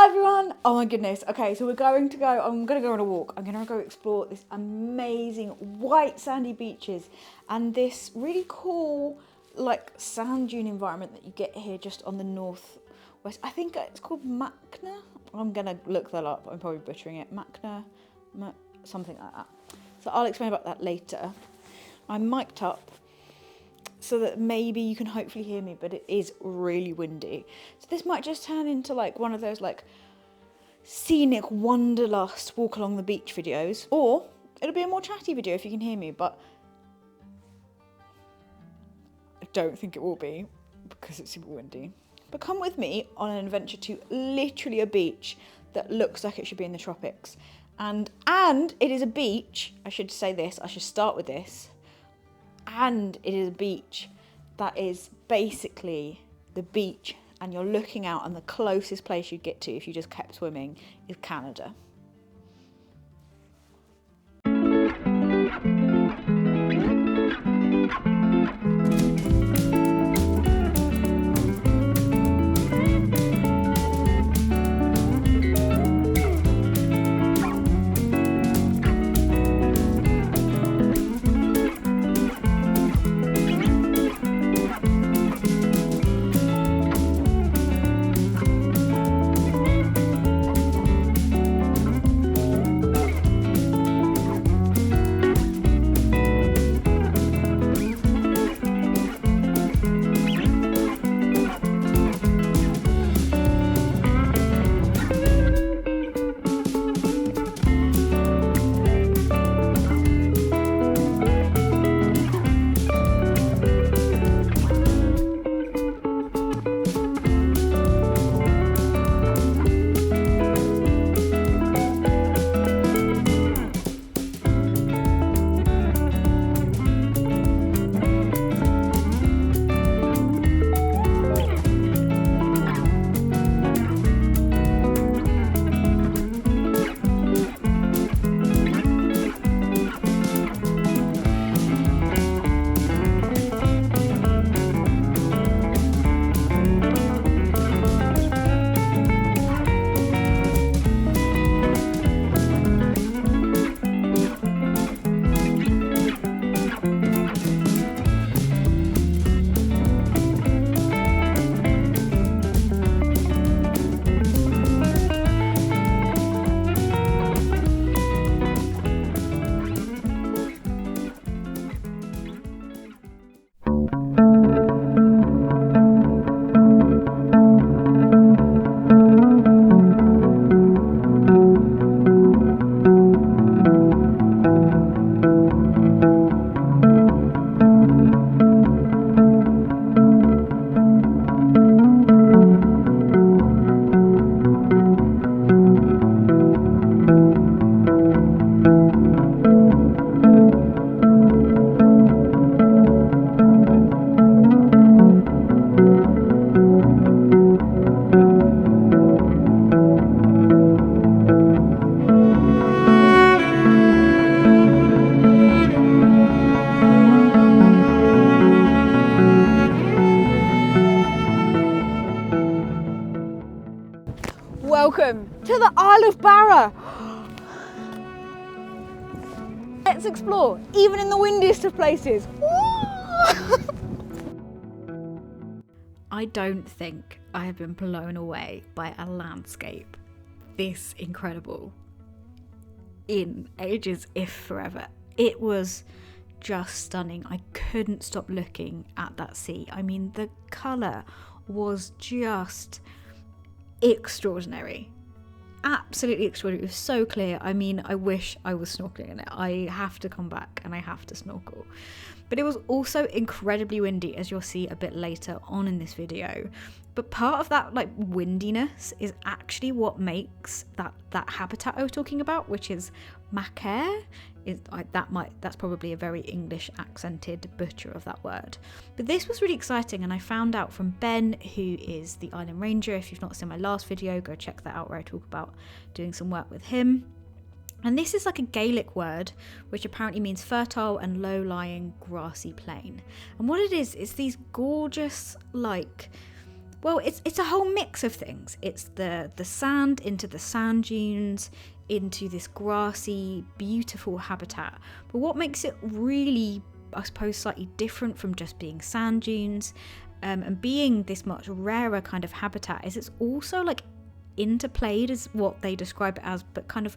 Hi everyone! Oh my goodness. Okay, so I'm gonna go on a walk. I'm gonna go explore this amazing white sandy beaches and this really cool like sand dune environment that you get here just on the northwest. I think it's called Machair. I'm gonna look that up. I'm probably butchering it. Machair, something like that. So I'll explain about that later. I'm mic'd up so that maybe you can hopefully hear me, but it is really windy. So this might just turn into like one of those like scenic wanderlust walk along the beach videos, or it'll be a more chatty video if you can hear me, but I don't think it will be because it's super windy. But come with me on an adventure to literally a beach that looks like it should be in the tropics. And it is a beach, I should say this, I should start with this. And it is a beach that is basically the beach, and you're looking out, and the closest place you'd get to if you just kept swimming is Canada. Welcome to the Isle of Barra. Let's explore, even in the windiest of places. I don't think I have been blown away by a landscape this incredible in ages, if forever. It was just stunning. I couldn't stop looking at that sea. I mean, the colour was just extraordinary. Absolutely extraordinary. It was so clear. I mean, I wish I was snorkeling in it. I have to come back and I have to snorkel. But it was also incredibly windy, as you'll see a bit later on in this video. But part of that like windiness is actually what makes that habitat I was talking about, which is Machair. That's probably a very English accented butcher of that word. But this was really exciting, and I found out from Ben, who is the island ranger. If you've not seen my last video, go check that out where I talk about doing some work with him. And this is like a Gaelic word, which apparently means fertile and low-lying grassy plain. And what it is these gorgeous, like, Well, it's a whole mix of things. It's the sand into the sand dunes, into this grassy, beautiful habitat. But what makes it really, I suppose, slightly different from just being sand dunes and being this much rarer kind of habitat is it's also like interplayed, as what they describe it as, but kind of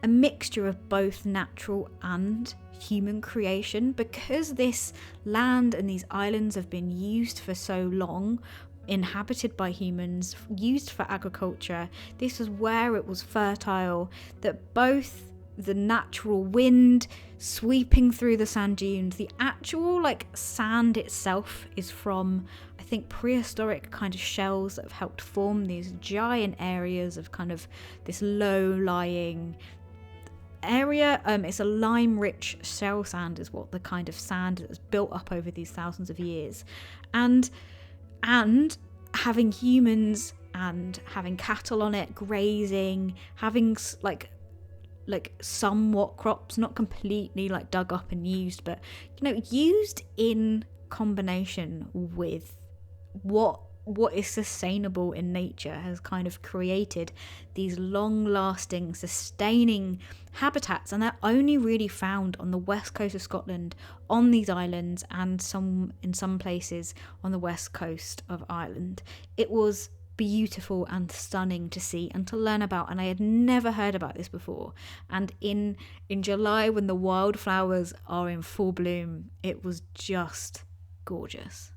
a mixture of both natural and human creation. Because this land and these islands have been used for so long, inhabited by humans, used for agriculture, this was where it was fertile, that both the natural wind sweeping through the sand dunes, the actual like sand itself is from, I think, prehistoric kind of shells that have helped form these giant areas of kind of this low-lying area. It's a lime-rich shell sand is what the kind of sand that's built up over these thousands of years. And having humans and having cattle on it grazing, having like somewhat crops, not completely like dug up and used, but used in combination with what is sustainable in nature, has kind of created these long-lasting, sustaining habitats, and they're only really found on the west coast of Scotland, on these islands, and in some places on the west coast of Ireland. It was beautiful and stunning to see and to learn about, and I had never heard about this before. And in July, when the wildflowers are in full bloom, it was just gorgeous.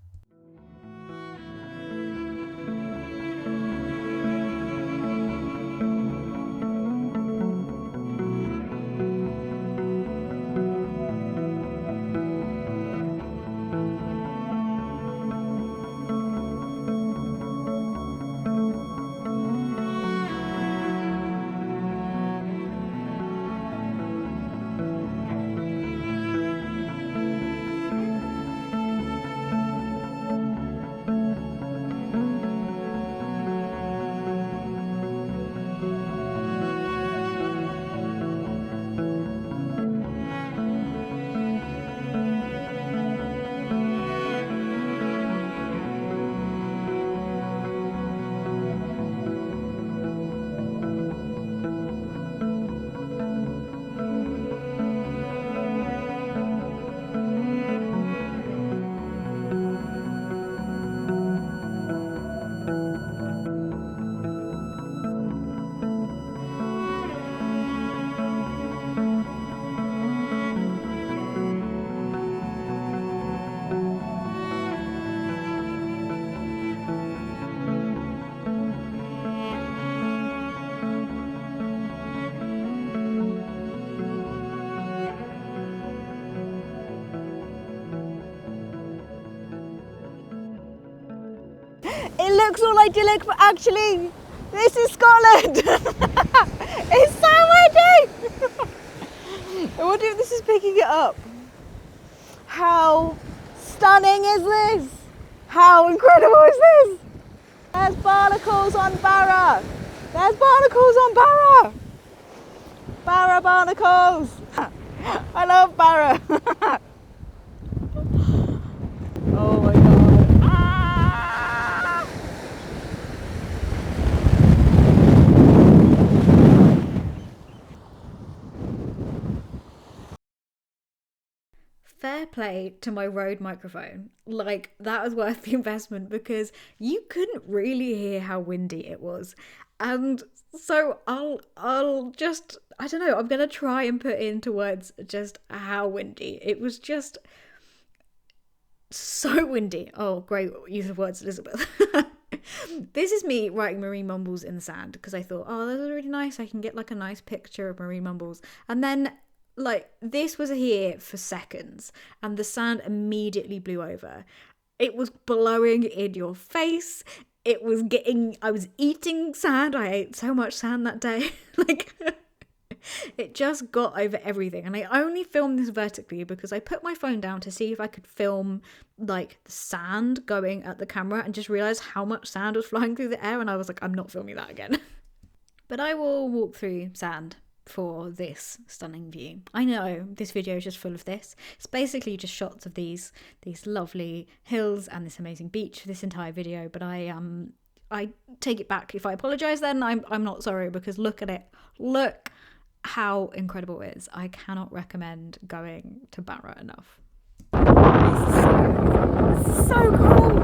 It looks all idyllic, but actually, this is Scotland. It's so windy. I wonder if this is picking it up. How stunning is this? How incredible is this? There's barnacles on Barra. There's barnacles on Barra. Barra barnacles. I love Barra. Oh my god. Fair play to my Rode microphone. Like, that was worth the investment, because you couldn't really hear how windy it was. And so I'll just, I don't know, I'm going to try and put into words just how windy. It was just so windy. Oh, great use of words, Elizabeth. This is me writing marine mumbles in the sand, because I thought, oh, this is really nice. I can get like a nice picture of marine mumbles. And then like, this was here for seconds and the sand immediately blew over. It was blowing in your face. I was eating sand. I ate so much sand that day. Like, it just got over everything. And I only filmed this vertically because I put my phone down to see if I could film like the sand going at the camera, and just realised how much sand was flying through the air. And I was like, I'm not filming that again. But I will walk through sand for this stunning view. I know this video is just full of this. It's basically just shots of these lovely hills and this amazing beach for this entire video, but I take it back. If I apologize, then I'm not sorry, because look at it. Look how incredible it is. I cannot recommend going to Barra enough. This is so cool.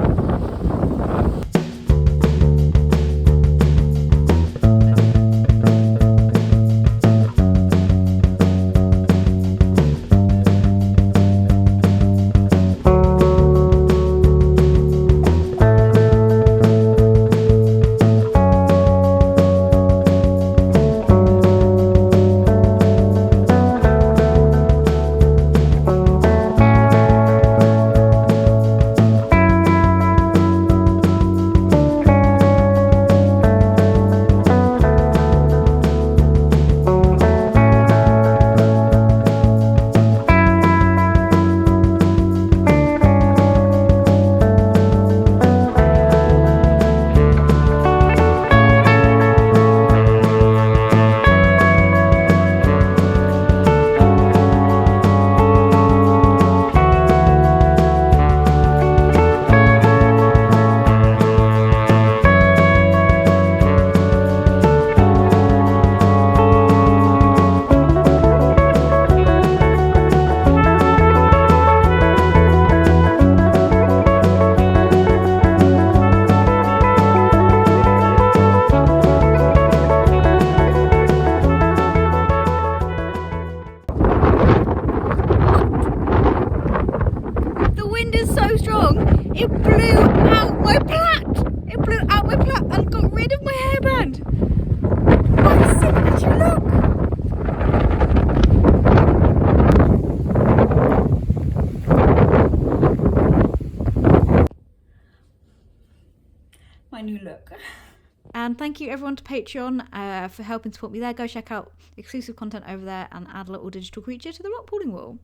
It blew out my plait. It blew out my plait and got rid of my hairband. How sick did you look? My new look. And thank you everyone to Patreon for helping support me there. Go check out exclusive content over there and add a little digital creature to the rock pooling wall.